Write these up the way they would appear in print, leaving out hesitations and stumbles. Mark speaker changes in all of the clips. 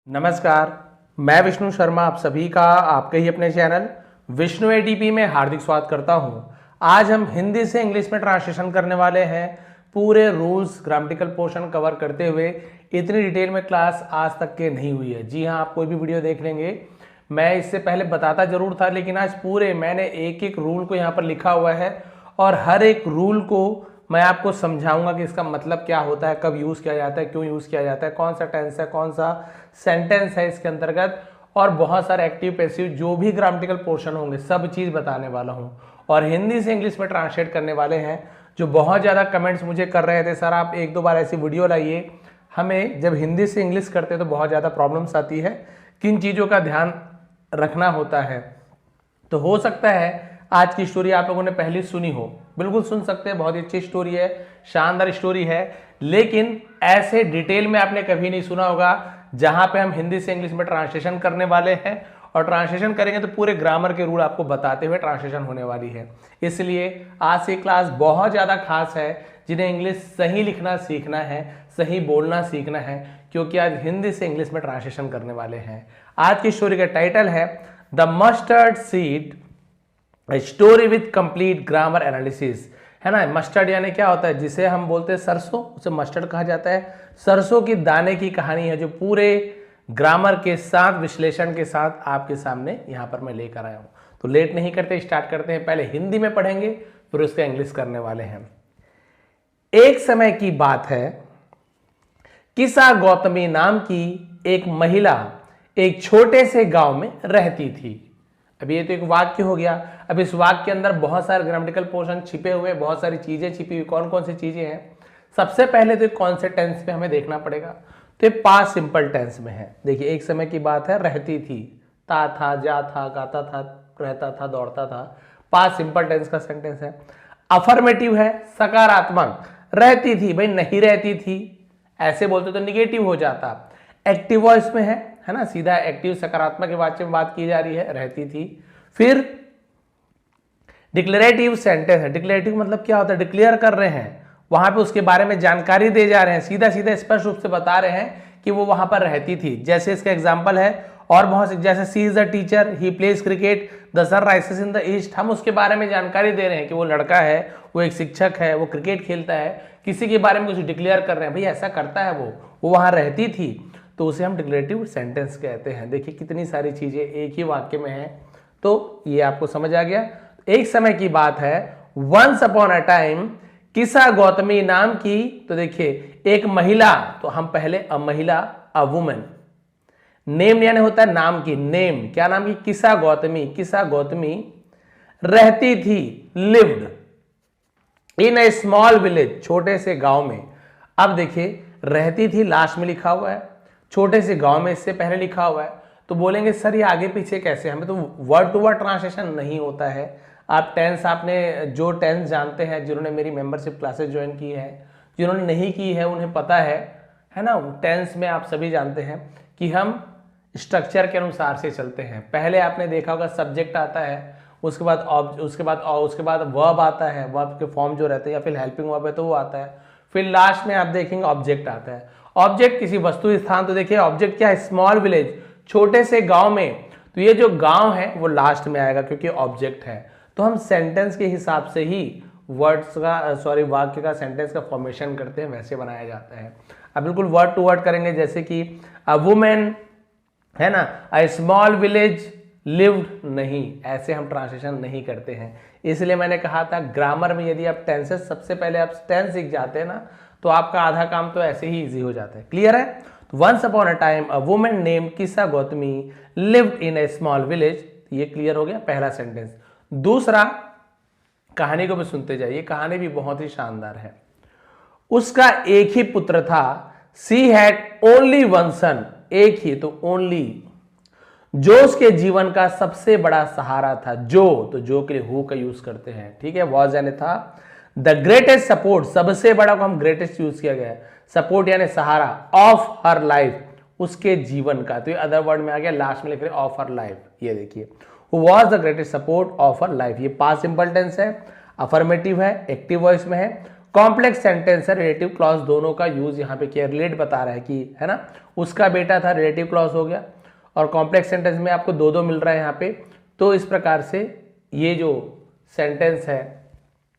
Speaker 1: नमस्कार, मैं विष्णु शर्मा आप सभी का आपके ही अपने चैनल विष्णु एटीपी में हार्दिक स्वागत करता हूं। आज हम हिंदी से इंग्लिश में ट्रांसलेशन करने वाले हैं। पूरे रूल्स ग्रामेटिकल पोर्शन कवर करते हुए इतनी डिटेल में क्लास आज तक के नहीं हुई है। जी हाँ, आप कोई भी वीडियो देख लेंगे, मैं इससे पहले बताता जरूर था, लेकिन आज पूरे मैंने एक एक रूल को यहाँ पर लिखा हुआ है और हर एक रूल को मैं आपको समझाऊंगा कि इसका मतलब क्या होता है, कब यूज किया जाता है, क्यों यूज किया जाता है, कौन सा टेंस है, कौन सा सेंटेंस है इसके अंतर्गत, और बहुत सारे एक्टिव पैसिव जो भी ग्रामेटिकल पोर्शन होंगे सब चीज बताने वाला हूं। और हिंदी से इंग्लिश में ट्रांसलेट करने वाले हैं। जो बहुत ज्यादा कमेंट्स मुझे कर रहे थे, सर आप एक दो बार ऐसी वीडियो लाइए, हमें जब हिंदी से इंग्लिश करते हैं तो बहुत ज्यादा प्रॉब्लम्स आती है, किन चीजों का ध्यान रखना होता है। तो हो सकता है आज की स्टोरी आप लोगों ने पहले सुनी हो, बिल्कुल सुन सकते हैं, बहुत ही अच्छी स्टोरी है, शानदार स्टोरी है, लेकिन ऐसे डिटेल में आपने कभी नहीं सुना होगा जहां पे हम हिंदी से इंग्लिश में ट्रांसलेशन करने वाले हैं। और ट्रांसलेशन करेंगे तो पूरे ग्रामर के रूल आपको बताते हुए ट्रांसलेशन होने वाली है। इसलिए आज से क्लास बहुत ज्यादा खास है जिन्हें इंग्लिश सही लिखना सीखना है, सही बोलना सीखना है, क्योंकि आज हिंदी से इंग्लिश में ट्रांसलेशन करने वाले हैं। आज की स्टोरी का टाइटल है the mustard seed, story with complete grammar analysis. है ना, मस्टर्ड यानी क्या होता है, जिसे हम बोलते हैं सरसों, उसे मस्टर्ड कहा जाता है। सरसों की दाने की कहानी है जो पूरे ग्रामर के साथ, विश्लेषण के साथ आपके सामने यहां पर मैं लेकर आया हूं। तो लेट नहीं करते, स्टार्ट करते हैं। पहले हिंदी में पढ़ेंगे, फिर उसका इंग्लिश करने वाले हैं। एक समय की बात है, किसा गौतमी नाम की एक महिला एक छोटे से गांव में रहती थी। अभी ये तो एक वाक्य हो गया। अब इस वाक्य के अंदर बहुत सारे ग्रामेटिकल पोर्शन छिपे हुए, बहुत सारी चीजें छिपी हुई। कौन कौन सी चीजें हैं? सबसे पहले तो कौन से टेंस में हमें देखना पड़ेगा, तो ये पास्ट सिंपल टेंस में है। देखिए, एक समय की बात है, रहती थी, ता था, जा था, गाता था, रहता था, दौड़ता था। पास्ट सिंपल टेंस का सेंटेंस है। अफर्मेटिव है, सकारात्मक। रहती थी, भाई नहीं रहती थी, ऐसे बोलते तो निगेटिव हो जाता। एक्टिव वॉइस में है ना, सीधा एक्टिव सकारात्मक के वाच्य में बात की जा रही है, रहती थी। फिर डिक्लेरेटिव सेंटेंस है। डिक्लेरेटिव मतलब क्या होता है, डिक्लेयर कर रहे हैं, वहां पे उसके बारे में जानकारी दे जा रहे हैं, सीधा सीधा स्पष्ट रूप से बता रहे हैं कि वो वहां पर रहती थी। जैसे इसका एग्जांपल है, और बहुत जैसे she is a teacher, he plays cricket, the sun rises in the east. हम उसके बारे में जानकारी दे रहे हैं कि वो लड़का है, वो एक शिक्षक है, वो क्रिकेट खेलता है, किसी के बारे में कुछ डिक्लेयर कर रहे हैं, भाई ऐसा करता है, वो वहां रहती थी, तो उसे हम डिक्लेरेटिव सेंटेंस कहते हैं। देखिए कितनी सारी चीजें एक ही वाक्य में है, तो ये आपको समझ आ गया। एक समय की बात है, वंस अपॉन अ टाइम, किसा गौतमी नाम की, तो देखिए एक महिला, तो हम पहले अ महिला, अ वुमेन, नेम यानी होता है नाम की, नेम क्या नाम की, किसा गौतमी, किसा गौतमी रहती थी, lived in a small village, छोटे से गांव में। अब देखिए रहती थी लास्ट में लिखा हुआ है, छोटे से गांव में इससे पहले लिखा हुआ है, तो बोलेंगे सर ये आगे पीछे कैसे, हमें तो वर्ड टू वर्ड ट्रांसलेशन नहीं होता है। आप टेंस, आपने जो टेंस जानते हैं, जिन्होंने मेरी मेंबरशिप क्लासेस ज्वाइन की है, जिन्होंने नहीं की है उन्हें पता है ना, टेंस में आप सभी जानते हैं कि हम स्ट्रक्चर के अनुसार से चलते हैं। पहले आपने देखा होगा सब्जेक्ट आता है, उसके बाद वर्ब आता है, वर्ब के फॉर्म जो रहते हैं, या फिर हेल्पिंग वर्ब है तो वो आता है, फिर लास्ट में आप देखेंगे ऑब्जेक्ट आता है। ऑब्जेक्ट किसी वस्तु स्थान, तो देखिए ऑब्जेक्ट क्या है, स्मॉल विलेज, छोटे से गांव में, तो ये जो गांव है वो लास्ट में आएगा क्योंकि ऑब्जेक्ट है। तो हम सेंटेंस के हिसाब से ही वर्ड्स का, वाक्य का, सेंटेंस का फॉर्मेशन करते हैं, वैसे बनाया जाता है। अब बिल्कुल वर्ड टू वर्ड करेंगे, जैसे कि अ वुमेन, है ना, अ स्मॉल विलेज लिव्ड, नहीं, ऐसे हम ट्रांसलेशन नहीं करते हैं। इसलिए मैंने कहा था ग्रामर में यदि आप टेंसेस, सबसे पहले आप टेंस सीख जाते हैं ना, तो आपका आधा काम तो ऐसे ही इजी हो जाता है। क्लियर है? Once upon a time a woman name Kisa Gautami lived in a small village. ये क्लियर हो गया पहला सेंटेंस। दूसरा, कहानी को भी सुनते जाइए, कहानी भी बहुत ही शानदार है। उसका एक ही पुत्र था, सी हैड ओनली वन सन, एक ही, तो ओनली, जो उसके जीवन का सबसे बड़ा सहारा था। जो के लिए हु का यूज करते हैं, ठीक है, वॉज यानी था। द ग्रेटेस्ट सपोर्ट, सबसे बड़ा को हम ग्रेटेस्ट यूज किया गया है, सपोर्ट यानी सहारा, ऑफ हर लाइफ, उसके जीवन का, तो ये अदर वर्ड में आ गया, लास्ट में लिख रहे ऑफ हर लाइफ। ये देखिए, who was the greatest support of her life, ये पास्ट सिंपल टेंस है, अफर्मेटिव है, एक्टिव वॉइस में है। कॉम्प्लेक्स सेंटेंस है, रिलेटिव क्लॉज दोनों का यूज यहाँ पे किया, रिलेट बता रहा है कि, है ना, उसका बेटा था, रिलेटिव क्लॉज हो गया, और कॉम्प्लेक्स सेंटेंस में आपको दो दो मिल रहा है यहाँ पे। तो इस प्रकार से ये जो सेंटेंस है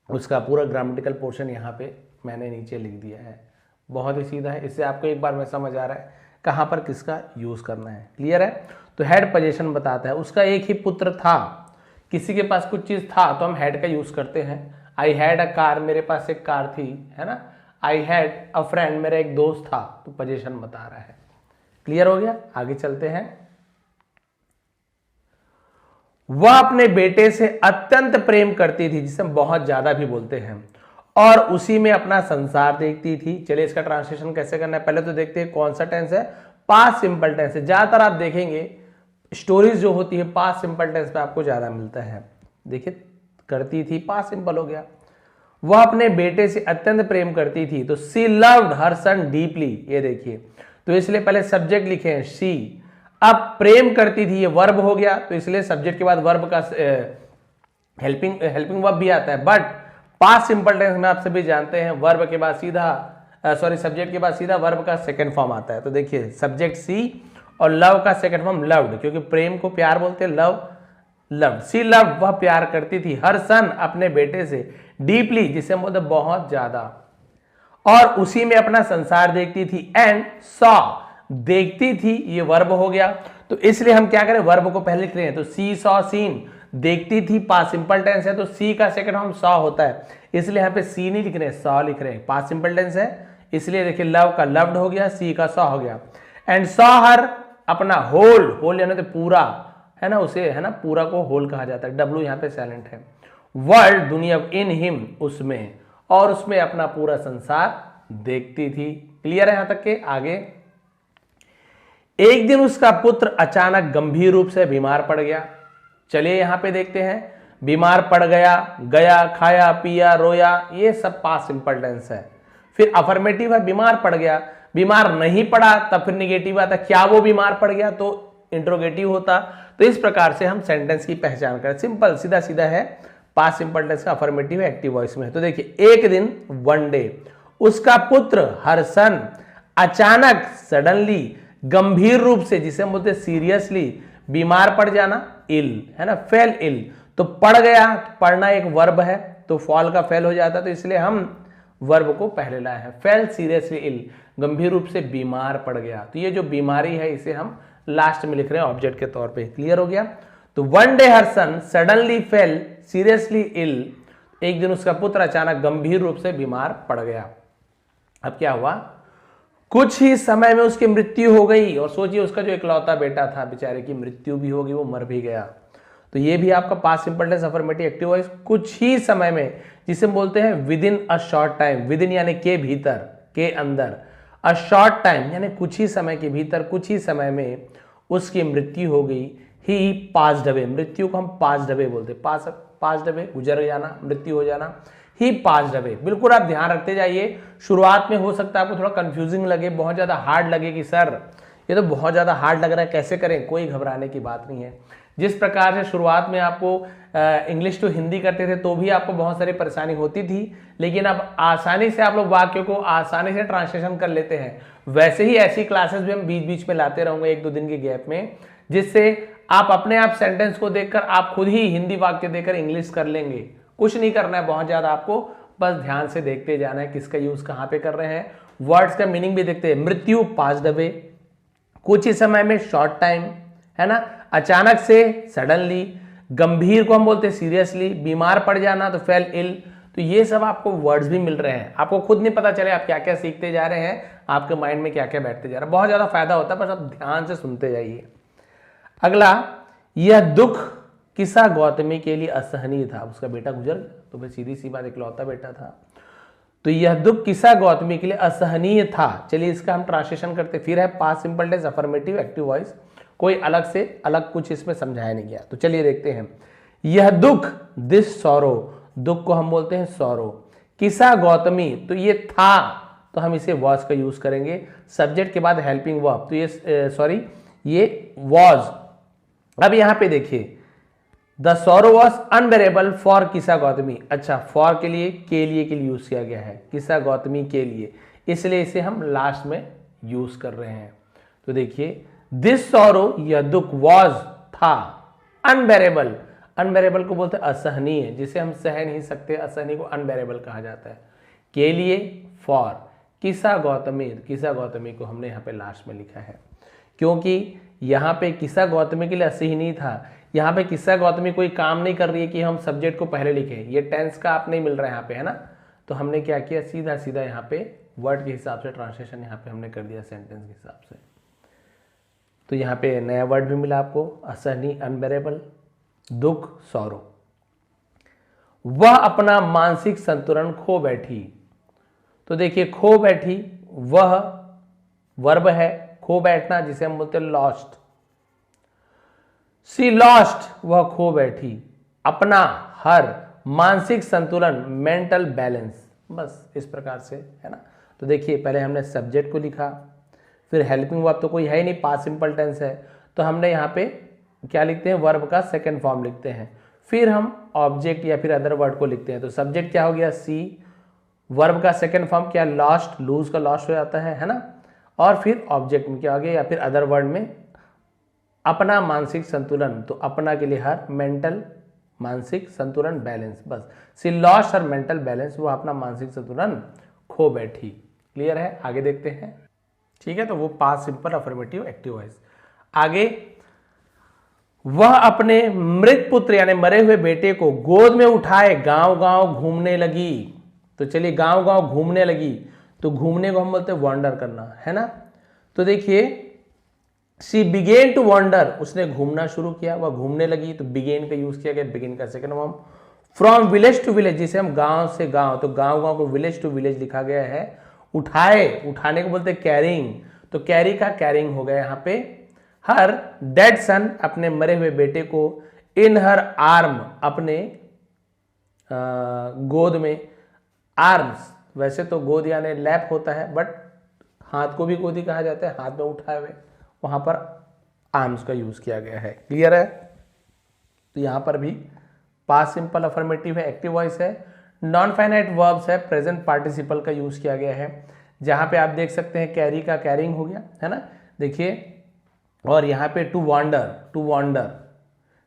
Speaker 1: उसका पूरा ग्रामेटिकल पोर्शन यहाँ पे मैंने नीचे लिख दिया है। बहुत ही सीधा है, इससे आपको एक बार में समझ आ रहा है कहाँ पर किसका यूज करना है। क्लियर है? तो हेड पोजीशन बताता है, उसका एक ही पुत्र था, किसी के पास कुछ चीज था तो हम हेड का यूज करते हैं। आई हैड अ कार, मेरे पास एक कार थी, है ना। आई हैड अ फ्रेंड, मेरा एक दोस्त था, तो पोजीशन बता रहा है। क्लियर हो गया? आगे चलते हैं। वह अपने बेटे से अत्यंत प्रेम करती थी, जिसे हम बहुत ज्यादा भी बोलते हैं, और उसी में अपना संसार देखती थी। चलिए इसका ट्रांसलेशन कैसे करना है, पहले तो देखते हैं कौन सा टेंस है, पास्ट सिंपल टेंस है। ज्यादातर आप देखेंगे स्टोरीज जो होती है पास्ट सिंपल टेंस पे आपको ज्यादा मिलता है। देखिए करती थी, पास्ट सिंपल हो गया। वह अपने बेटे से अत्यंत प्रेम करती थी, तो सी लव्ड हर सन डीपली, ये देखिए, तो इसलिए पहले सब्जेक्ट लिखे हैं सी। अब प्रेम करती थी, ये वर्ब हो गया, तो इसलिए सब्जेक्ट के बाद वर्ब का हेल्पिंग वर्ब भी आता है। बट पास्ट सिंपल टेंस में आप सभी जानते हैं वर्ब के बाद सीधा सब्जेक्ट के बाद सीधा वर्ब का सेकंड फॉर्म आता है। तो देखिए सब्जेक्ट सी और लव का सेकंड फॉर्म लव्ड, क्योंकि प्रेम को प्यार बोलते हैं, लव लव्ड। सी लव, वह प्यार करती थी, हर सन अपने बेटे से, डीपली जिसे मतलब बहुत ज्यादा, और उसी में अपना संसार देखती थी। एंड सॉ, देखती थी, ये वर्ब हो गया, तो इसलिए हम क्या करें, वर्ब को पहले लिख रहे हैं। तो सी सॉ सीन, देखती थी पास्ट सिंपल टेंस है, तो सी का सेकंड फॉर्म सॉ होता है, इसलिए यहाँ पे सी नहीं लिख रहे हैं, सॉ लिख रहे हैं। पास्ट सिंपल टेंस है, इसलिए देखिए लव का लव्ड हो गया, सी का सॉ हो गया। एंड सॉ हर, अपना होल यानी तो पूरा, है ना, उसे, है ना, पूरा को होल कहा जाता है, डब्ल्यू यहाँ पे साइलेंट है। वर्ल्ड, दुनिया, इन हिम, उसमें, और उसमें अपना पूरा संसार देखती थी। क्लियर है यहां तक के? आगे, एक दिन उसका पुत्र अचानक गंभीर रूप से बीमार पड़ गया। चलिए यहां पे देखते हैं, बीमार पड़ गया, गया, खाया, पिया, रोया, ये सब पास्ट सिंपल टेंस है। फिर अफर्मेटिव है, बीमार पड़ गया, बीमार नहीं पड़ा तब फिर निगेटिव आता, क्या वो बीमार पड़ गया, तो इंट्रोगेटिव होता। तो इस प्रकार से हम सेंटेंस की पहचान करें, सिंपल सीधा सीधा है। पास्ट सिंपल टेंस का अफर्मेटिव एक्टिव वॉइस में है। तो देखिए एक दिन, वन डे, उसका पुत्र हर सन, अचानक, सडनली, गंभीर रूप से, जिसे हम बोलते सीरियसली, बीमार पड़ जाना, इल, है ना, फेल इल, तो पड़ गया, पढ़ना एक वर्ब है, तो फॉल का फेल हो जाता, तो इसलिए हम वर्ब को पहले लाए हैं। फेल सीरियसली इल, गंभीर रूप से बीमार पड़ गया, तो ये जो बीमारी है इसे हम लास्ट में लिख रहे हैं ऑब्जेक्ट के तौर पे। क्लियर हो गया? तो वन डे हर सन सडनली फेल सीरियसली इल, एक दिन उसका पुत्र अचानक गंभीर रूप से बीमार पड़ गया। अब क्या हुआ, कुछ ही समय में उसकी मृत्यु हो गई, और सोचिए उसका जो इकलौता बेटा था बेचारे की मृत्यु भी हो गई, वो मर भी गया। तो ये भी आपका past simple tense affirmative active voice, कुछ ही समय में, जिसे बोलते हैं within a short time, within यानी के भीतर, के अंदर, अ शॉर्ट टाइम यानी कुछ ही समय के भीतर, कुछ ही समय में उसकी मृत्यु हो गई। ही पास्ड अवे, मृत्यु को हम पास्ड अवे बोलते, पास्ड अवे, गुजर जाना, मृत्यु हो जाना, ही पास्ड अवे। बिल्कुल आप ध्यान रखते जाइए, शुरुआत में हो सकता है आपको थोड़ा कंफ्यूजिंग लगे, बहुत ज्यादा हार्ड लगे कि सर ये तो बहुत ज्यादा हार्ड लग रहा है, कैसे करें, कोई घबराने की बात नहीं है। जिस प्रकार से शुरुआत में आपको इंग्लिश टू हिंदी करते थे तो भी आपको बहुत सारी परेशानी होती थी, लेकिन अब आसानी से आप लोग वाक्यों को आसानी से ट्रांसलेशन कर लेते हैं। वैसे ही ऐसी क्लासेस भी हम बीच बीच में लाते रहूंगे, एक दो दिन के गैप में, जिससे आप अपने आप सेंटेंस को देखकर आप खुद ही हिंदी वाक्य देकर इंग्लिश कर लेंगे। कुछ नहीं करना है बहुत ज्यादा, आपको बस ध्यान से देखते जाना है किसका यूज कहां पे कर रहे हैं, वर्ड्स का मीनिंग भी देखते हैं। मृत्यु पास्ड अवे, कुछ ही समय में शॉर्ट टाइम, है ना, अचानक से सडनली, गंभीर को हम बोलते हैं सीरियसली, बीमार पड़ जाना तो फेल इल। तो ये सब आपको वर्ड्स भी मिल रहे हैं, आपको खुद नहीं पता चले आप क्या क्या सीखते जा रहे हैं, आपके माइंड में क्या क्या बैठते जा रहा है। बहुत ज्यादा फायदा होता है, बस आप ध्यान से सुनते जाइए। अगला, यह दुख किसा गौतमी के लिए असहनीय था, उसका बेटा गुजर गया, तो भाई सीधी सी बात, इकलौता बेटा था, तो यह दुख किसा गौतमी के लिए असहनीय था। चलिए इसका हम ट्रांसलेशन करते, फिर है past simple tense affirmative active voice, कोई अलग से अलग कुछ इसमें समझाया नहीं गया। तो चलिए देखते हैं, यह दुख, दिस सॉरो, दुख को हम बोलते हैं सॉरो, किसा गौतमी, तो ये था, तो हम इसे वॉज का यूज करेंगे, सब्जेक्ट के बाद हेल्पिंग वर्ब, तो ये ये वॉज। अब यहां पे देखिए the sorrow was unbearable for किसा गौतमी। अच्छा, फॉर के लिए के लिए यूज किया गया है, किसा गौतमी के लिए, इसलिए इसे हम लास्ट में यूज कर रहे हैं। तो देखिए दिस सॉरो, यह दुख, वॉज था, अनबेरेबल, अनबेरेबल को बोलते हैं असहनीय, जिसे हम सह नहीं सकते, असहनीय को अनबेरेबल कहा जाता है। के लिए फॉर, किसा गौतमी, किसा गौतमी को हमने यहाँ पे लास्ट में लिखा है, क्योंकि यहाँ पे किसा गौतमी के लिए असहनीय था। यहाँ पे किस्सा गौतमी कोई काम नहीं कर रही है कि हम सब्जेक्ट को पहले लिखें, ये टेंस का आप नहीं मिल रहा है यहाँ पे, है ना। तो हमने क्या किया, सीधा सीधा यहाँ पे वर्ड के हिसाब से ट्रांसलेशन यहाँ पे हमने कर दिया सेंटेंस के हिसाब से। तो यहाँ पे नया वर्ड भी मिला आपको, असहनीय, अनबेरेबल, दुख, सॉरो। वह अपना मानसिक संतुलन खो बैठी। तो देखिए खो बैठी, वह वर्ब है, खो बैठना जिसे हम बोलते हैं लॉस्ट। सी लॉस्ट, वह खो बैठी अपना हर मानसिक संतुलन, मेंटल बैलेंस, बस इस प्रकार से, है ना। तो देखिए पहले हमने सब्जेक्ट को लिखा, फिर हेल्पिंग वर्ब तो कोई है ही नहीं, पास्ट सिंपल टेंस है, तो हमने यहाँ पे क्या लिखते हैं, वर्ब का सेकंड फॉर्म लिखते हैं, फिर हम ऑब्जेक्ट या फिर अदर वर्ड को लिखते हैं। तो सब्जेक्ट क्या हो गया सी, वर्ब का सेकंड फॉर्म क्या, लॉस्ट, लूज का लॉस्ट हो जाता है ना, और फिर ऑब्जेक्ट में क्या हो गया या फिर अदर वर्ड में अपना मानसिक संतुलन, तो अपना के लिए हर, मेंटल मानसिक संतुलन, बैलेंस, बस सी लॉस्ट और मेंटल बैलेंस, वो अपना मानसिक संतुलन खो बैठी। क्लियर है, आगे देखते हैं। ठीक है, तो वो past simple, affirmative, active voice. आगे, वह अपने मृत पुत्र यानी मरे हुए बेटे को गोद में उठाए गांव गांव घूमने लगी। तो चलिए गांव गांव घूमने लगी, तो घूमने को हम बोलते हैं वॉन्डर करना, है ना। तो देखिए शी बिगेन टू वॉन्डर, उसने घूमना शुरू किया, वह घूमने लगी, तो बिगेन का यूज किया गया, बिगेन का second form. From village to village, जिसे हम गांव से गांव, तो गांव गांव को विलेज टू विलेज लिखा गया है। उठाए, उठाने को बोलते हैं कैरिंग, तो कैरी का कैरिंग हो गया यहाँ पे। हर डेड सन, अपने मरे हुए बेटे को, इन हर आर्म, अपने गोद में, आर्म्स वैसे तो गोद यानी लैप होता है, बट हाथ को भी गोदी कहा जाता है, हाथ में उठाए हुए, वहां पर आर्म्स का यूज किया गया है। क्लियर है, तो यहां पर भी पास्ट सिंपल, अफर्मेटिव है, एक्टिव वॉइस है, नॉन फाइनाइट वर्ब्स है, प्रेजेंट पार्टिसिपल का यूज किया गया है। जहां पे आप देख सकते हैं कैरी का कैरिंग हो गया, है ना, देखिए। और यहाँ पे to wander, to wander,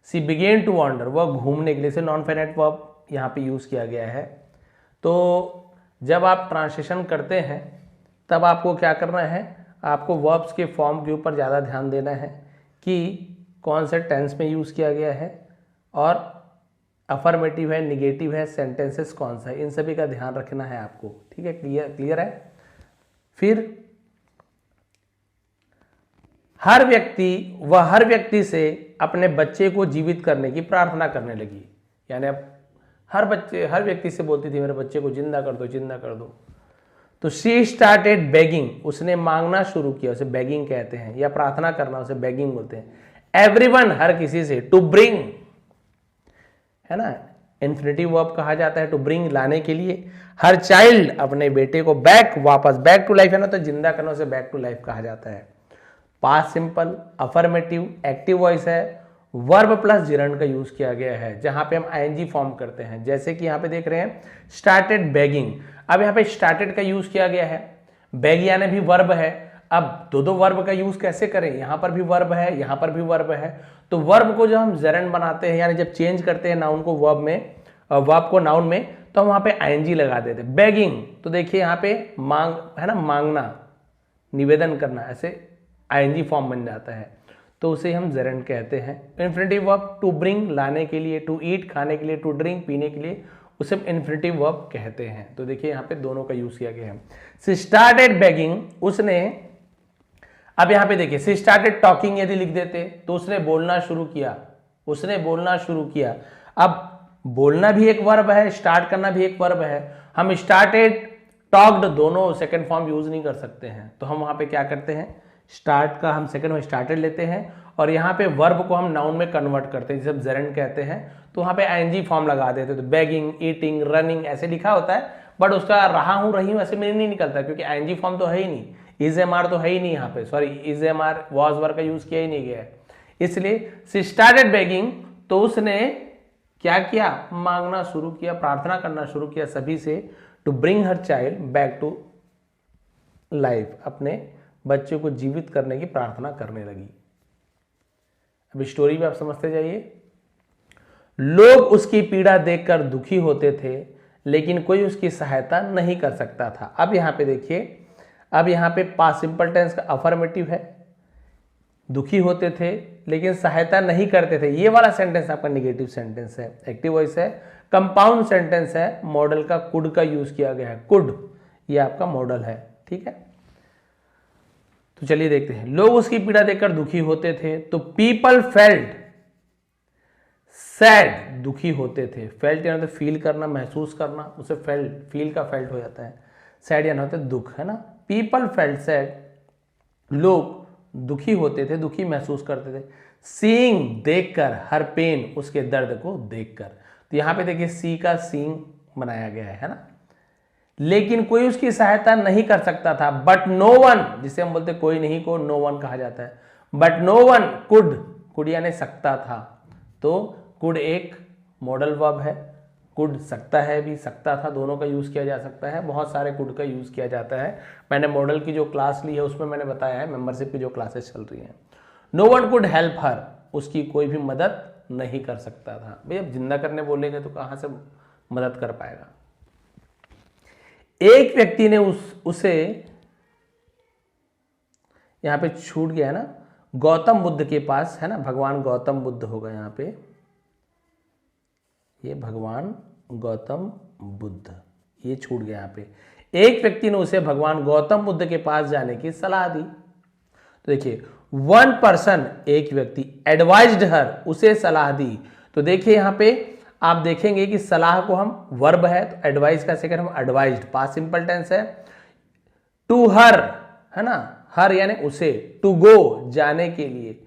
Speaker 1: she began to wander, वह घूमने के लिए, से नॉन फाइनाइट वर्ब यहाँ पे यूज किया गया है। तो जब आप ट्रांसलेशन करते हैं तब आपको क्या करना है, आपको वर्ब्स के फॉर्म के ऊपर ज़्यादा ध्यान देना है कि कौन से टेंस में यूज़ किया गया है, और अफर्मेटिव है, निगेटिव है, सेंटेंसेस कौन सा है, इन सभी का ध्यान रखना है आपको। ठीक है, क्लियर है। फिर वह हर व्यक्ति से अपने बच्चे को जीवित करने की प्रार्थना करने लगी, यानी अब हर व्यक्ति से बोलती थी मेरे बच्चे को जिंदा कर दो, जिंदा कर दो। तो शी स्टार्टेड बेगिंग, उसने मांगना शुरू किया, उसे बेगिंग कहते हैं, या प्रार्थना करना उसे बेगिंग बोलते हैं। एवरीवन, हर किसी से, टू ब्रिंग, है ना, इन्फिनिटिव वर्ब कहा जाता है, टू ब्रिंग, लाने के लिए। हर चाइल्ड, अपने बेटे को, बैक, वापस, बैक टू लाइफ है ना, तो जिंदा करना उसे बैक टू लाइफ कहा जाता है। Past simple, affirmative, active voice है, वर्ब प्लस जिरंड का यूज किया गया है, जहां पे हम आईएनजी फॉर्म करते हैं, जैसे कि यहां पे देख रहे हैं स्टार्टेड बेगिंग। अब यहाँ पे स्टार्टेड का यूज किया गया है, बेग यानी भी वर्ब है। अब दो वर्ब का यूज कैसे करें, यहां पर भी वर्ब है, यहां पर भी वर्ब है, तो वर्ब को जब हम जेरंड बनाते हैं, यानी जब चेंज करते हैं नाउन को वर्ब में, वर्ब को नाउन में, तो हम वहां पे आईएनजी लगा देते हैं। बेगिंग, तो देखिए यहाँ पे मांग है ना, मांगना, निवेदन करना, ऐसे आईएनजी फॉर्म बन जाता है, तो उसे हम जेरंड कहते हैं। इन्फिनिटिव वर्ब, टू ब्रिंग, लाने के लिए, टू ईट, खाने के लिए, टू ड्रिंक, पीने के लिए, उसे इन्फिनिटिव वर्ब कहते हैं। तो देखिए यहाँ पे दोनों का यूज किया गया है। सी स्टार्टेड बेगिंग, उसने, अब यहाँ पे देखिए सी स्टार्टेड टॉकिंग यदि लिख देते तो उसने बोलना शुरू किया, उसने बोलना शुरू किया। अब बोलना भी एक वर्ब है, स्टार्ट करना भी एक वर्ब है। हम स्टार्टेड, टॉक्ड दोनों सेकंड फॉर्म यूज नहीं कर सकते हैं, तो हम वहां पे क्या करते हैं, स्टार्ट का हम सेकंड में स्टार्टेड लेते हैं, और यहाँ पे वर्ब को हम नाउन में कन्वर्ट करते हैं, जिसे जेरंड कहते हैं, तो वहां पे आईएनजी फॉर्म लगा देते हैं। तो बेगिंग, ईटिंग, रनिंग ऐसे लिखा होता है, बट उसका रहा हूं, रही हूं ऐसे में नहीं निकलता, क्योंकि आईएनजी फॉर्म तो है ही नहीं, इज एम आर तो है ही नहीं यहाँ पे, sorry is am are, was verb का यूज किया ही नहीं गया है। इसलिए शी स्टार्टेड बेगिंग तो उसने क्या किया, मांगना शुरू किया, प्रार्थना करना शुरू किया सभी से, to bring her child back to life, अपने बच्चे को जीवित करने की प्रार्थना करने लगी। अब स्टोरी में आप समझते जाइए। लोग उसकी पीड़ा देखकर दुखी होते थे, लेकिन कोई उसकी सहायता नहीं कर सकता था। अब यहां पे देखिए, अब यहां पे पास्ट सिंपल टेंस का अफर्मेटिव है, दुखी होते थे लेकिन सहायता नहीं करते थे, ये वाला सेंटेंस आपका नेगेटिव सेंटेंस है, एक्टिव वॉइस है, कंपाउंड सेंटेंस है, मॉडल का कुड का यूज किया गया है, कुड ये आपका मॉडल है, ठीक है। तो चलिए देखते हैं, लोग उसकी पीड़ा देखकर दुखी होते थे, तो पीपल फेल्ट सैड, दुखी होते थे, फेल्ट यानी फील करना, महसूस करना, उसे फेल्ट, फील का फेल्ट हो जाता है, सैड यानी होता है दुख, है ना। पीपल फेल्ट सैड, लोग दुखी होते थे, दुखी महसूस करते थे, सीइंग देखकर, हर पेन उसके दर्द को देखकर। तो यहां पे देखिए सी का सीइंग बनाया गया है ना। लेकिन कोई उसकी सहायता नहीं कर सकता था, बट नो वन, जिसे हम बोलते कोई नहीं को नो वन कहा जाता है, but no one could, could यानी सकता था, तो कुड एक मॉडल वर्ब है, कुड सकता है भी, सकता था, दोनों का यूज किया जा सकता है, बहुत सारे कुड का यूज किया जाता है। मैंने मॉडल की जो क्लास ली है उसमें मैंने बताया है, मेंबरशिप की जो क्लासेस चल रही हैं। No one could help her, उसकी कोई भी मदद नहीं कर सकता था। भाई अब जिंदा करने बोलेंगे तो कहां से मदद कर पाएगा। एक व्यक्ति ने उसे, यहां पे छूट गया है ना, गौतम बुद्ध के पास, है ना, भगवान गौतम बुद्ध होगा यहां पे, ये भगवान गौतम बुद्ध, ये छूट गया यहां पे। एक व्यक्ति ने उसे भगवान गौतम बुद्ध के पास जाने की सलाह दी। तो देखिए वन पर्सन, एक व्यक्ति, एडवाइज्ड हर, उसे सलाह दी। तो देखिए यहां पे आप देखेंगे कि सलाह को हम वर्ब है, तो एडवाइस का सेकंड हम एडवाइज्ड, पास्ट सिंपल टेंस है, टू हर, है ना, हर यानी उसे, टू गो जाने के लिए,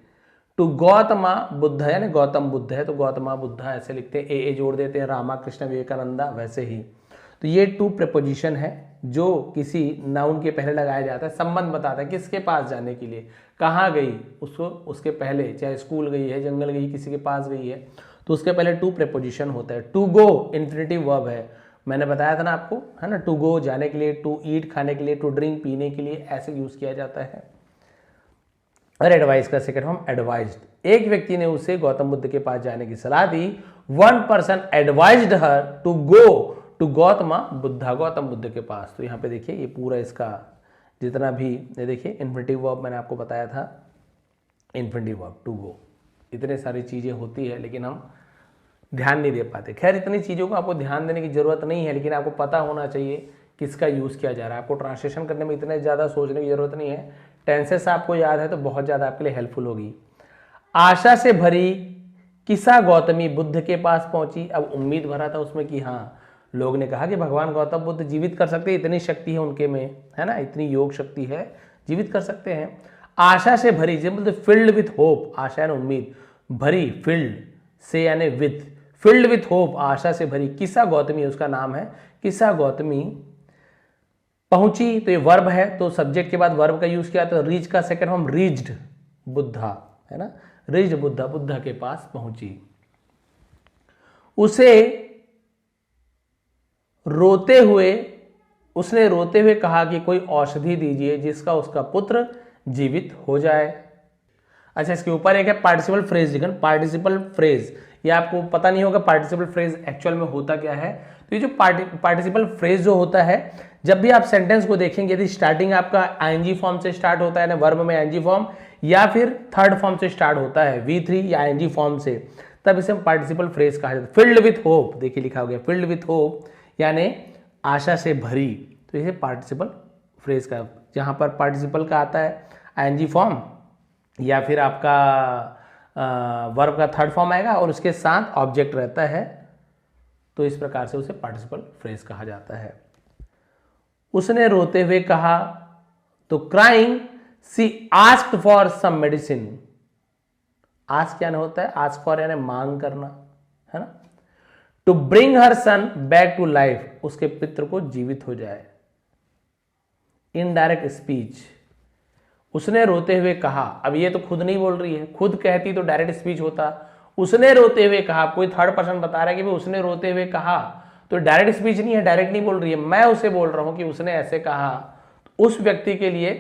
Speaker 1: टू गौतमा बुद्ध यानी गौतम बुद्ध है तो गौतमा बुद्ध ऐसे लिखते हैं, ए जोड़ देते हैं, रामा कृष्ण विवेकानंदा, वैसे ही। तो ये टू प्रीपोजिशन है जो किसी नाउन के पहले लगाया जाता है, संबंध बताता है किसके पास जाने के लिए, कहाँ गई, उसको उसके पहले, चाहे स्कूल गई है, जंगल गई, किसी के पास गई है, तो उसके पहले टू प्रीपोजिशन होता है। टू गो इन्फिनिटिव वर्ब है, मैंने बताया था ना आपको, है ना, टू गो जाने के लिए, टू ईट खाने के लिए, टू ड्रिंक पीने के लिए, ऐसे यूज किया जाता है। और एडवाइस का सेकंड फॉर्म एडवाइज्ड। एक व्यक्ति ने उसे गौतम बुद्ध के पास जाने की सलाह दी, one person advised her to go to Gautama Buddha, Gautam Buddha के पास। तो यहाँ पे देखिए ये पूरा इसका जितना भी, ये देखिए इन्फिनिटिव वर्ब मैंने आपको बताया था, इन्फिनिटिव वर्ब टू गो, इतने सारी चीजें होती है लेकिन हम ध्यान नहीं दे पाते। खैर इतनी चीज़ों को आपको ध्यान देने की जरूरत नहीं है, लेकिन आपको पता होना चाहिए किसका यूज़ किया जा रहा है। आपको ट्रांसलेशन करने में इतने ज़्यादा सोचने की जरूरत नहीं है, टेंसेस आपको याद है तो बहुत ज़्यादा आपके लिए हेल्पफुल होगी। आशा से भरी किसा गौतमी बुद्ध के पास पहुंची। अब उम्मीद भरा था उसमें कि हाँ, लोग ने कहा कि भगवान गौतम बुद्ध जीवित कर सकते हैं, इतनी शक्ति है उनके में, है ना, इतनी योग शक्ति है, जीवित कर सकते हैं। आशा से भरी, जब बोलते फिल्ड विथ होप, आशा यानी उम्मीद, भरी फिल्ड से यानी विथ, फिल्ड विथ होप, आशा से भरी, किसा गौतमी उसका नाम है, किसा गौतमी पहुंची, तो ये वर्ब है तो सब्जेक्ट के बाद वर्ब का यूज किया, तो रीच का सेकंड फॉर्म रीच्ड बुद्धा, है ना, रीच्ड बुद्धा, बुद्धा के पास पहुंची। उसने रोते हुए कहा कि कोई औषधि दीजिए जिसका उसका पुत्र जीवित हो जाए। अच्छा, इसके ऊपर एक है पार्टिसिपल फ्रेज लिखन, पार्टिसिपल फ्रेज, ये आपको पता नहीं होगा पार्टिसिपल फ्रेज एक्चुअल में होता क्या है। तो ये जो पार्टिसिपल फ्रेज जो होता है, जब भी आप सेंटेंस को देखेंगे, यदि स्टार्टिंग आपका आईएनजी फॉर्म से स्टार्ट होता है ना, वर्ब में आईएनजी फॉर्म, या फिर थर्ड फॉर्म से स्टार्ट होता है V3 या आईएनजी फॉर्म से, तब इसे पार्टिसिपल फ्रेज कहा जाता है। फिल्ड विथ होप, देखिए लिखा हो गया फिल्ड विथ होप, यानी आशा से भरी, तो इसे पार्टिसिपल फ्रेज का, जहां पर पार्टिसिपल का आता है आईएनजी फॉर्म या फिर आपका वर्ब का थर्ड फॉर्म आएगा और उसके साथ ऑब्जेक्ट रहता है, तो इस प्रकार से उसे पार्टिसिपल फ्रेज कहा जाता है। उसने रोते हुए कहा, तो crying she asked for some medicine. Ask क्या होता है, आस्क फॉर यानी मांग करना, है ना। To bring her son back to life, उसके पित्र को जीवित हो जाए। इनडायरेक्ट स्पीच, उसने रोते हुए कहा, अब ये तो खुद नहीं बोल रही है, खुद कहती तो डायरेक्ट स्पीच होता, उसने रोते हुए कहा, कोई थर्ड पर्सन बता रहा है कि भाई उसने रोते हुए कहा, तो डायरेक्ट स्पीच नहीं है, डायरेक्ट नहीं बोल रही है, मैं उसे बोल रहा हूं कि उसने ऐसे कहा, तो उस व्यक्ति के लिए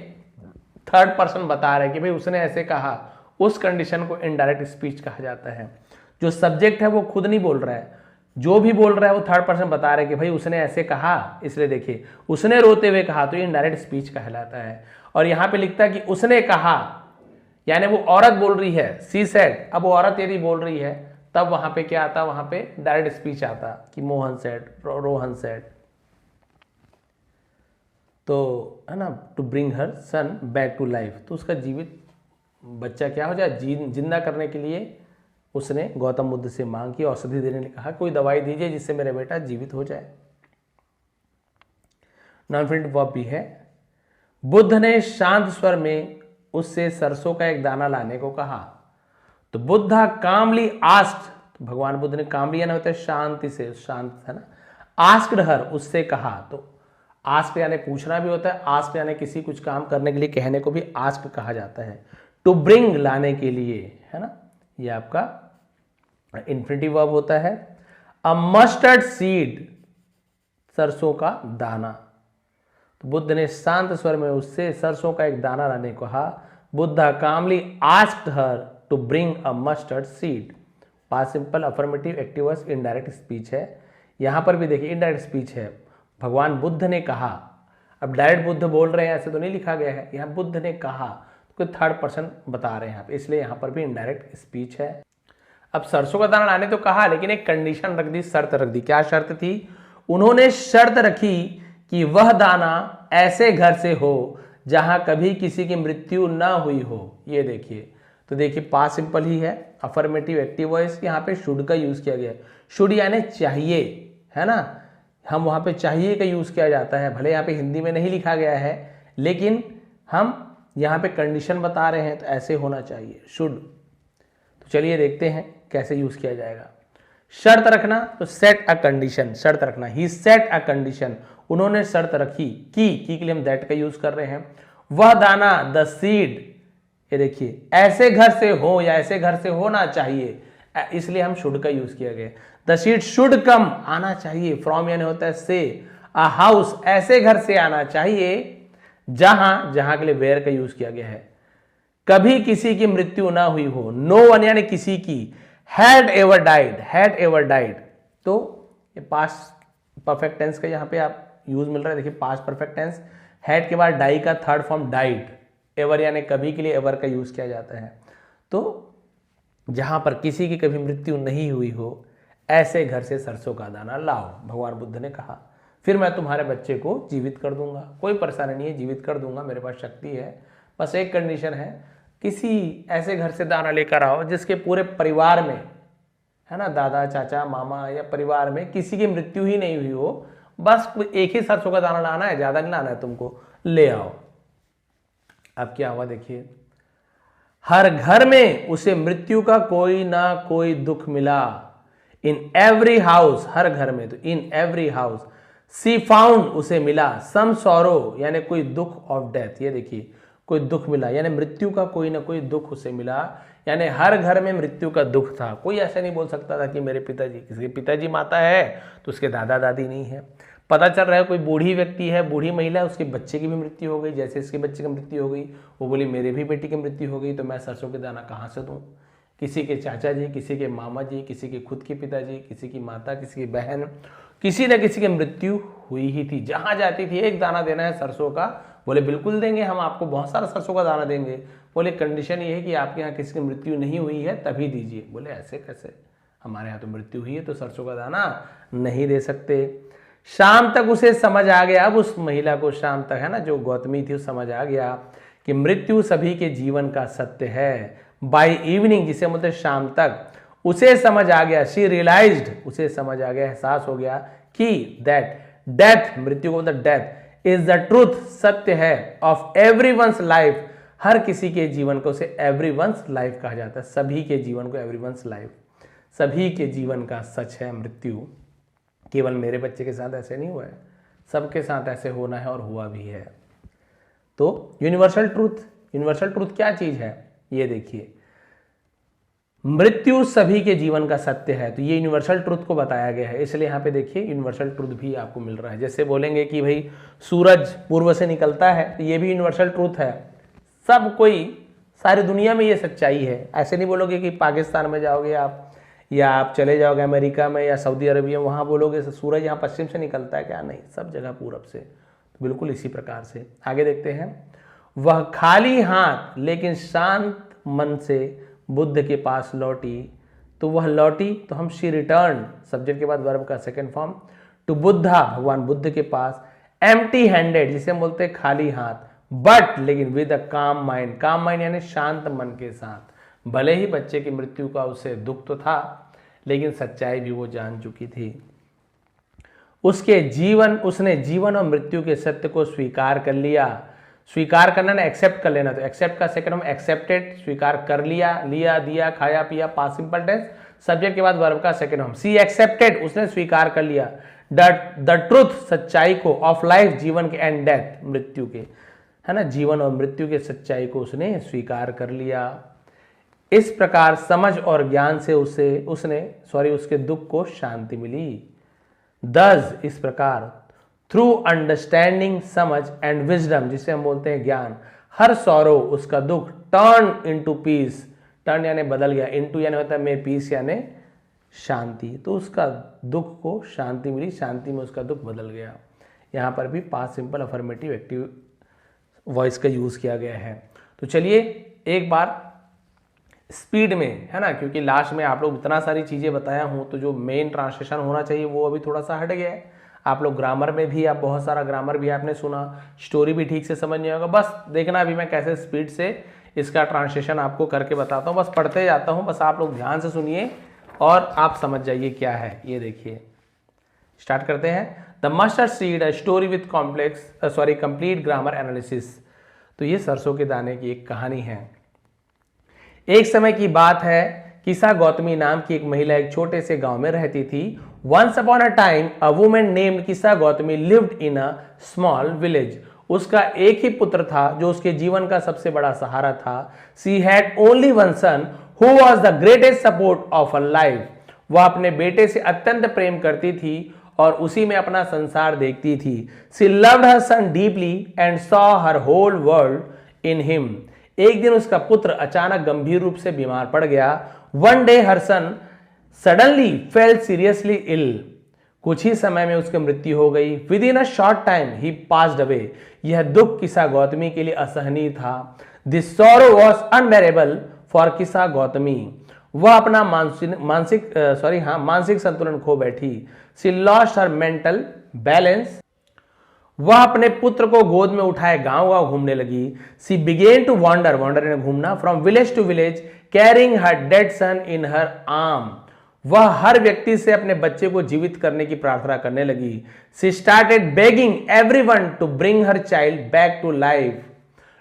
Speaker 1: थर्ड पर्सन बता रहा है कि भाई उसने ऐसे कहा, उस कंडीशन को इनडायरेक्ट स्पीच कहा जाता है। जो सब्जेक्ट है वो खुद नहीं बोल रहा है, जो भी बोल रहा है वो थर्ड पर्सन बता रहा है कि भाई उसने ऐसे कहा, इसलिए देखिए उसने रोते हुए कहा, तो ये इनडायरेक्ट स्पीच कहलाता है। और यहां पे लिखता है कि उसने कहा, यानी वो औरत बोल रही है, सी सेड। अब वो औरत यदि बोल रही है तब वहां पे क्या आता, वहां पे डायरेक्ट स्पीच आता कि मोहन सेड, रोहन सेड। तो है ना, to bring her son back to life, तो उसका जीवित बच्चा क्या हो जाए, जिंदा करने के लिए उसने गौतम बुद्ध से मांग की, औषधि देने ने कहा कोई दवाई दीजिए जिससे मेरा बेटा जीवित हो जाए। नॉन इन्फिनिटिव वर्ब भी है। बुद्ध ने शांत स्वर में उससे सरसों का एक दाना लाने को कहा, तो बुद्धा कामली आस्क्ड, तो भगवान बुद्ध ने कामली यानी होता है शांति से, शांत है ना, आस्क्ड हर, उससे कहा। तो आस्क यानी पूछना भी होता है, आस्क यानी किसी कुछ काम करने के लिए कहने को भी आस्क कहा जाता है। टू ब्रिंग लाने के लिए, है ना, ये आपका इन्फिनिटिव वर्ब होता है। अ मस्टर्ड सीड, सरसों का दाना, तो बुद्ध ने शांत स्वर में उससे सरसों का एक दाना लाने को कहा। Buddha calmly asked her to bring a mustard seed. Past simple affirmative active voice indirect speech है। यहां पर भी देखिए इनडायरेक्ट स्पीच है, भगवान बुद्ध ने कहा। अब डायरेक्ट बुद्ध बोल रहे हैं ऐसे तो नहीं लिखा गया है, यहां बुद्ध ने कहा, तो कोई थर्ड पर्सन बता रहे हैं यहाँ पे, इसलिए यहां पर भी इनडायरेक्ट स्पीच है। अब सरसों का दाना लाने तो कहा, लेकिन एक कंडीशन रख दी, शर्त रख दी। क्या शर्त थी? उन्होंने शर्त रखी कि वह दाना ऐसे घर से हो जहां कभी किसी की मृत्यु ना हुई हो। ये देखिए, तो देखिए पास्ट सिंपल ही है, अफर्मेटिव एक्टिव वॉइस, यहाँ पे शुड का यूज किया गया है। शुड यानी चाहिए, है ना, हम वहां पे चाहिए का यूज किया जाता है। भले यहाँ पे हिंदी में नहीं लिखा गया है, लेकिन हम यहाँ पे कंडीशन बता रहे हैं तो ऐसे होना चाहिए, शुड। तो चलिए देखते हैं कैसे यूज किया जाएगा। शर्त रखना, तो सेट अ कंडीशन, शर्त रखना, ही सेट अ कंडीशन, उन्होंने शर्त रखी, की के लिए हम दैट का यूज कर रहे हैं। वह दाना, द सीड, ये देखिए ऐसे घर से हो या ऐसे घर से होना चाहिए, इसलिए हम शुड का यूज किया गया। द सीड शुड कम, आना चाहिए, फ्रॉम यानी होता है से। अ हाउस, ऐसे घर से आना चाहिए जहां, जहां के लिए वेयर का यूज किया गया है, कभी किसी की मृत्यु ना हुई हो। नो वन यानी किसी की। Had ever died, had ever died, तो ये पास्ट परफेक्ट टेंस का यहां पे आप यूज मिल रहा है। देखिए पास्ट परफेक्ट टेंस, हैड के बाद डाई का थर्ड फॉर्म डाइड, एवर यानी कभी के लिए एवर का यूज किया जाता है। तो जहां पर किसी की कभी मृत्यु नहीं हुई हो, ऐसे घर से सरसों का दाना लाओ, भगवान बुद्ध ने कहा, फिर मैं तुम्हारे बच्चे को जीवित कर दूंगा। कोई परेशानी नहीं है, जीवित कर दूंगा, मेरे पास शक्ति है, बस एक कंडीशन है, किसी ऐसे घर से दाना लेकर आओ जिसके पूरे परिवार में, है ना, दादा चाचा मामा या परिवार में किसी की मृत्यु ही नहीं हुई हो, बस एक ही सरसों का दाना लाना है, ज्यादा नहीं लाना है तुमको, ले आओ। अब क्या हुआ देखिए, हर घर में उसे मृत्यु का कोई ना कोई दुख मिला। इन एवरी हाउस, हर घर में, तो in every house, she found, उसे मिला, सम सॉरो यानी कोई दुख ऑफ डेथ, ये देखिए कोई दुख मिला यानी मृत्यु का कोई ना कोई दुख उसे मिला, यानी हर घर में मृत्यु का दुख था। कोई ऐसे नहीं बोल सकता था कि मेरे पिताजी, किसी के पिताजी माता है तो उसके दादा दादी नहीं है। पता चल रहा है कोई बूढ़ी व्यक्ति है, बूढ़ी महिला है, उसके बच्चे की भी मृत्यु हो गई, जैसे इसके बच्चे की मृत्यु हो गई, वो बोली मेरे भी बेटी की मृत्यु हो गई, तो मैं सरसों के दाना कहाँ से दूँ। किसी के चाचा जी, किसी के मामा जी, किसी के खुद के पिताजी, किसी की माता, किसी की बहन, किसी न किसी की मृत्यु हुई ही थी। जहां जाती थी एक दाना देना है सरसों का, बोले बिल्कुल देंगे, हम आपको बहुत सारा सरसों का दाना देंगे। बोले कंडीशन ये है कि आपके यहाँ किसी की मृत्यु नहीं हुई है तभी दीजिए। बोले ऐसे कैसे, हमारे यहाँ तो मृत्यु हुई है तो सरसों का दाना नहीं दे सकते। शाम तक उसे समझ आ गया, अब उस महिला को शाम तक, है ना, जो गौतमी थी, समझ आ गया कि मृत्यु सभी के जीवन का सत्य है। बाय इवनिंग, जिसे मतलब शाम तक, उसे समझ आ गया, शी रियलाइज्ड, उसे समझ आ गया, एहसास हो गया कि दैट डेथ, मृत्यु को मतलब डेथ, इज द ट्रूथ, सत्य है, ऑफ एवरीवन्स लाइफ, हर किसी के जीवन को, उसे एवरीवन्स लाइफ कहा जाता है, सभी के जीवन को एवरीवन्स लाइफ, सभी के जीवन का सच है मृत्यु। केवल मेरे बच्चे के साथ ऐसे नहीं हुआ है, सबके साथ ऐसे होना है और हुआ भी है। तो यूनिवर्सल ट्रूथ, यूनिवर्सल ट्रूथ क्या चीज है, ये देखिए, मृत्यु सभी के जीवन का सत्य है। तो ये यूनिवर्सल ट्रुथ को बताया गया है, इसलिए यहाँ पे देखिए यूनिवर्सल ट्रुथ भी आपको मिल रहा है। जैसे बोलेंगे कि भाई सूरज पूर्व से निकलता है, तो ये भी यूनिवर्सल ट्रुथ है, सब कोई सारी दुनिया में ये सच्चाई है। ऐसे नहीं बोलोगे कि पाकिस्तान में जाओगे आप या आप चले जाओगे अमेरिका में या सऊदी अरबिया, वहाँ बोलोगे सूरज यहाँ पश्चिम से निकलता है क्या, नहीं, सब जगह पूरब से। तो बिल्कुल इसी प्रकार से आगे देखते हैं। वह खाली हाथ लेकिन शांत मन से बुद्ध के पास लौटी। तो वह लौटी, तो हम शी रिटर्न, सब्जेक्ट के बाद वर्ब का सेकेंड फॉर्म, टू बुद्धा, भगवान बुद्ध के पास, एम्प्टी हैंडेड, जिसे हम बोलते हैं खाली हाथ, बट लेकिन विद अ काम माइंड, काम माइंड यानी शांत मन के साथ। भले ही बच्चे की मृत्यु का उसे दुख तो था, लेकिन सच्चाई भी वो जान चुकी थी। उसने जीवन और मृत्यु के सत्य को स्वीकार कर लिया। स्वीकार करना ना एक्सेप्ट कर लेना, तो एक्सेप्ट का सेकंड फॉर्म एक्सेप्टेड, स्वीकार कर लिया, लिया, दिया, खाया, पिया, पास्ट सिंपल टेंस, सब्जेक्ट के बाद वर्ब का सेकंड फॉर्म। सी एक्सेप्टेड, उसने स्वीकार कर लिया द ट्रुथ, सच्चाई को, ऑफ लाइफ, जीवन के, एंड डेथ, मृत्यु के, है ना, जीवन और मृत्यु के सच्चाई को उसने स्वीकार कर लिया। इस प्रकार समझ और ज्ञान से उसके दुख को शांति मिली। दस, इस प्रकार, थ्रू अंडरस्टैंडिंग, समझ, एंड विजडम, जिसे हम बोलते हैं ज्ञान, हर सॉरो, उसका दुख, टर्न इनटू पीस, टर्न यानी बदल गया, इनटू यानी होता है में, पीस यानी शांति, तो उसका दुख को शांति मिली, शांति में उसका दुख बदल गया। यहाँ पर भी past simple affirmative active voice का यूज किया गया है। तो चलिए एक बार स्पीड में, है ना, क्योंकि लास्ट में आप लोग इतना सारी चीजें बताया हूं, तो जो मेन ट्रांसलेशन होना चाहिए वो अभी थोड़ा सा हट गया है। आप लोग ग्रामर में भी, आप बहुत सारा ग्रामर भी आपने सुना, स्टोरी भी ठीक से समझ नहीं होगा, बस देखना अभी मैं कैसे स्पीड से इसका ट्रांसलेशन आपको करके बताता हूँ। बस पढ़ते जाता हूँ, बस आप लोग ध्यान से सुनिए और आप समझ जाइए क्या है। ये देखिए, स्टार्ट करते हैं। The mustard seed, a story with complete grammar analysis. तो ये सरसों के दाने की एक कहानी है। एक समय की बात है, किसा गौतमी नाम की एक महिला एक छोटे से गांव में रहती थी। Once upon a time a woman named Kisa Gautami lived in a small village. उसका एक ही पुत्र था जो उसके जीवन का सबसे बड़ा सहारा था। She had only one son who was the greatest support of her life. वह अपने बेटे से अत्यंत प्रेम करती थी और उसी में अपना संसार देखती थी। She loved her son deeply and saw her whole world in him. एक दिन उसका पुत्र अचानक गंभीर रूप से बीमार पड़ गया। वन डे हर सन सडनली फेल सीरियसली इल। कुछ ही समय में उसकी मृत्यु हो गई। With in a short time he passed away. यह दुख किसा गौतमी के लिए असहनीय था। This sorrow was unbearable for किसा गौतमी। वह अपना मानसिक संतुलन खो बैठी। सी लॉस्ट हर मेंटल बैलेंस। वह अपने पुत्र को गोद में उठाए गांव गांव घूमने लगी। She began to wander, wander ने घूमना, from village to village, carrying her dead son in her arm. वह हर व्यक्ति से अपने बच्चे को जीवित करने की प्रार्थना करने लगी। She started begging everyone to bring her child back to life.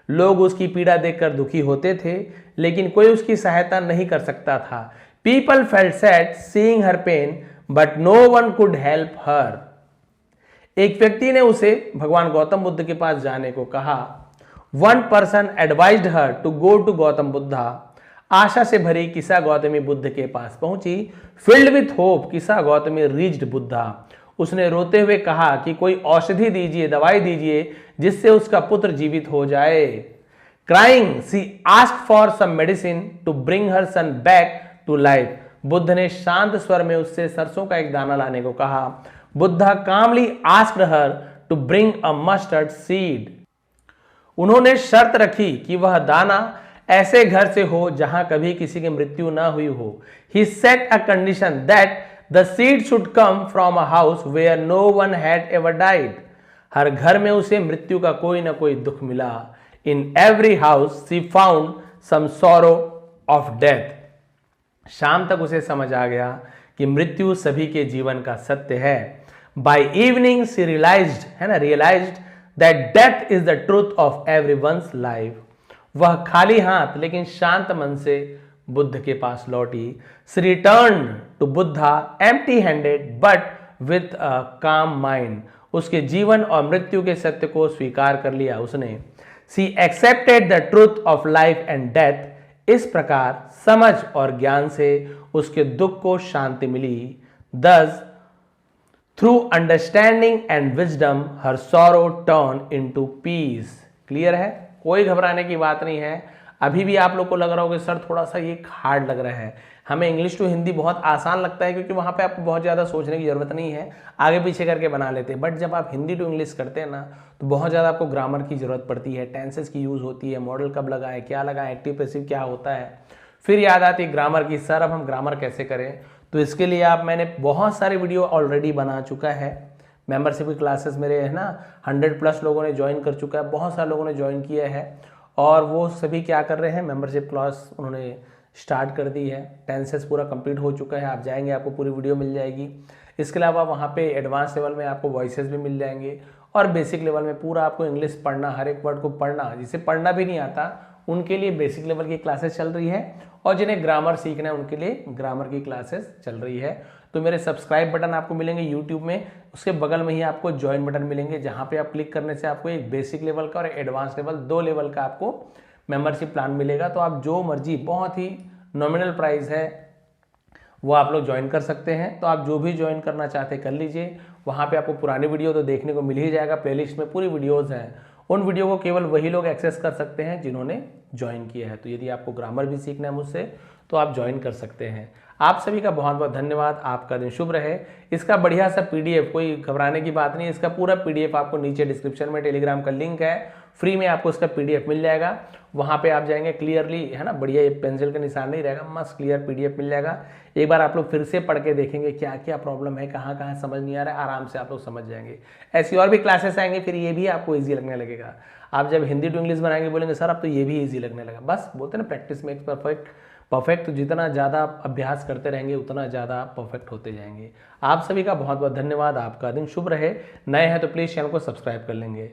Speaker 1: लोग उसकी पीड़ा देखकर दुखी होते थे, लेकिन कोई उसकी सहायता नहीं कर सकता था। People felt sad seeing her pain, but no one could help her. एक व्यक्ति ने उसे भगवान गौतम बुद्ध के पास जाने को कहा। One person advised her to go to Gautam Buddha. आशा से भरी किसा गौतमी बुद्ध के पास पहुंची। फिल्ड विथ होप किसा गौतमी रीच्ड बुद्धा। उसने रोते हुए कहा कि कोई औषधि दीजिए, दवाई दीजिए, जिससे उसका पुत्र जीवित हो जाए। Crying she asked for some medicine to bring her son back to life. Buddha ने शांत स्वर में उससे सरसों का एक दाना लाने को कहा। Buddha calmly asked her to bring a mustard seed. उन्होंने शर्त रखी कि वह दाना ऐसे घर से हो जहां कभी किसी की मृत्यु न हुई हो। He set a condition that the seed should come from a house where no one had ever died. हर घर में उसे मृत्यु का कोई ना कोई दुख मिला। In every house she found some sorrow of death. शाम तक उसे समझ आ गया कि मृत्यु सभी के जीवन का सत्य है। By evening she realised that death is the truth of everyone's life. वह खाली हाथ लेकिन शांत मन से बुद्ध के पास लौटी। She returned to Buddha empty handed but with a calm mind. उसके जीवन और मृत्यु के सत्य को स्वीकार कर लिया उसने। She accepted the truth of life and death इस प्रकार समझ और ज्ञान से उसके दुख को शांति मिली। Thus, through understanding and wisdom, her sorrow turned into peace. Clear है, कोई घबराने की बात नहीं है। अभी भी आप लोग को लग रहा होगा सर थोड़ा सा ये हार्ड लग रहा है, हमें इंग्लिश टू हिंदी बहुत आसान लगता है क्योंकि वहाँ पे आपको बहुत ज़्यादा सोचने की ज़रूरत नहीं है, आगे पीछे करके बना लेते हैं। बट जब आप हिंदी टू इंग्लिश करते हैं ना तो बहुत ज़्यादा आपको ग्रामर की ज़रूरत पड़ती है, टेंसेस की यूज़ होती है, मॉडल कब लगा है, क्या लगा है, एक्टिव पैसिव क्या होता है, फिर याद आती है ग्रामर की, सर अब हम ग्रामर कैसे करें। तो इसके लिए मैंने बहुत सारे वीडियो ऑलरेडी बना चुका है। मेंबरशिप की क्लासेस मेरे है ना 100+ लोगों ने ज्वाइन कर चुका है, बहुत सारे लोगों ने ज्वाइन किया है और वो सभी क्या कर रहे हैं, मेंबरशिप क्लास उन्होंने स्टार्ट कर दी है। टेंसेस पूरा कंप्लीट हो चुका है, आप जाएंगे आपको पूरी वीडियो मिल जाएगी। इसके अलावा वहाँ पे एडवांस लेवल में आपको वॉइसेस भी मिल जाएंगे और बेसिक लेवल में पूरा आपको इंग्लिश पढ़ना, हर एक वर्ड को पढ़ना, जिसे पढ़ना भी नहीं आता उनके लिए बेसिक लेवल की क्लासेस चल रही है और जिन्हें ग्रामर सीखना है उनके लिए ग्रामर की क्लासेस चल रही है। तो मेरे सब्सक्राइब बटन आपको मिलेंगे यूट्यूब में, उसके बगल में ही आपको ज्वाइन बटन मिलेंगे, जहाँ पे आप क्लिक करने से आपको एक बेसिक लेवल का और एडवांस लेवल 2 लेवल का आपको मेंबरशिप प्लान मिलेगा। तो आप जो मर्जी, बहुत ही नॉमिनल प्राइस है, वो आप लोग ज्वाइन कर सकते हैं। तो आप जो भी ज्वाइन करना चाहते हैं कर लीजिए। वहाँ पे आपको पुरानी वीडियो तो देखने को मिल ही जाएगा, प्लेलिस्ट में पूरी वीडियोज़ हैं, उन वीडियो को केवल वही लोग एक्सेस कर सकते हैं जिन्होंने ज्वाइन किया है। तो यदि आपको ग्रामर भी सीखना है मुझसे तो आप ज्वाइन कर सकते हैं। आप सभी का बहुत बहुत धन्यवाद, आपका दिन शुभ रहे। इसका बढ़िया सा PDF, कोई घबराने की बात नहीं, इसका पूरा PDF आपको नीचे डिस्क्रिप्शन में टेलीग्राम का लिंक है, फ्री में आपको इसका PDF मिल जाएगा। वहाँ पे आप जाएंगे, क्लियरली है ना, बढ़िया, ये पेंसिल का निशान नहीं रहेगा, मस्त क्लियर PDF मिल जाएगा। एक बार आप लोग फिर से पढ़ के देखेंगे क्या क्या प्रॉब्लम है, कहाँ कहाँ समझ नहीं आ रहा है, आराम से आप लोग समझ जाएंगे। ऐसी और भी क्लासेस आएंगे, फिर ये भी आपको ईजी लगने लगेगा। आप जब हिंदी टू इंग्लिश बनाएंगे बोलेंगे सर अब तो ये भी ईजी लगने लगा। बस बोलते हैं ना, प्रैक्टिस मेक्स परफेक्ट। तो जितना ज़्यादा अभ्यास करते रहेंगे उतना ज़्यादा परफेक्ट होते जाएंगे। आप सभी का बहुत बहुत धन्यवाद, आपका दिन शुभ रहे। नए हैं तो प्लीज़ चैनल को सब्सक्राइब कर लेंगे।